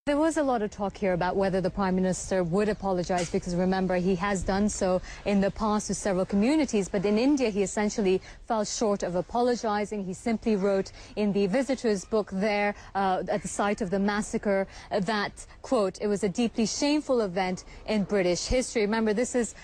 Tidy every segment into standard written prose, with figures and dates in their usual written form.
There was a lot of talk here about whether the Prime Minister would apologize, because remember, he has done so in the past to several communities, but in India he essentially fell short of apologizing. He simply wrote in the visitor's book there at the site of the massacre that, quote, it was a deeply shameful event in British history. Remember, this is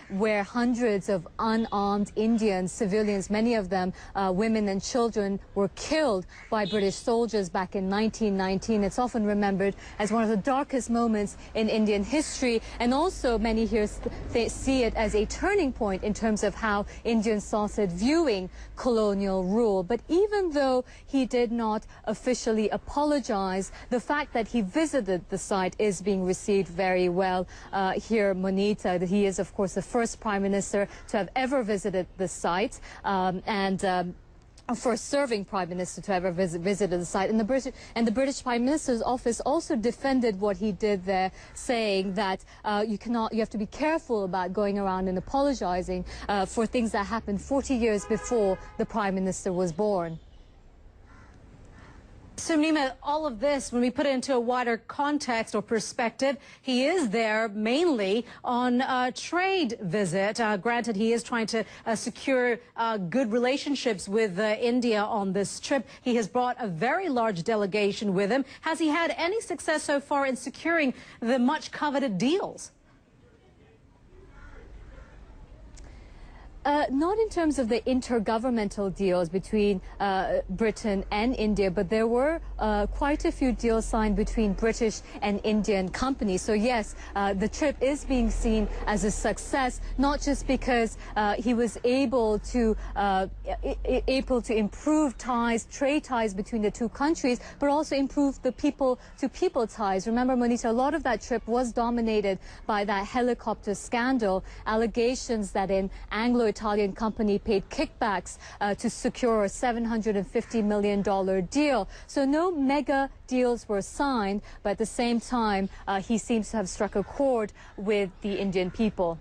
where hundreds of unarmed Indian civilians, many of them women and children, were killed by British soldiers back in 1919. It's often remembered as one of the darkest moments in Indian history, and also many here see it as a turning point in terms of how Indians started viewing colonial rule. But even though he did not officially apologize, the fact that he visited the site is being received very well here, Monita. He is, of course, the first Prime Minister to have ever visited the site, first serving Prime Minister to ever visited the site. And the British Prime Minister's office also defended what he did there, saying that you have to be careful about going around and apologizing for things that happened 40 years before the Prime Minister was born. So, Nima, all of this, when we put it into a wider context or perspective, he is there mainly on a trade visit. Granted, he is trying to secure good relationships with India on this trip. He has brought a very large delegation with him. Has he had any success so far in securing the much-coveted deals? Not in terms of the intergovernmental deals between Britain and India, but there were quite a few deals signed between British and Indian companies. So yes, the trip is being seen as a success, not just because he was able to improve ties, trade ties between the two countries, but also improve the people-to-people ties. Remember, Monita, a lot of that trip was dominated by that helicopter scandal, allegations that an Anglo-Italian company paid kickbacks to secure a $750 million deal. So no mega deals were signed, but at the same time, he seems to have struck a chord with the Indian people.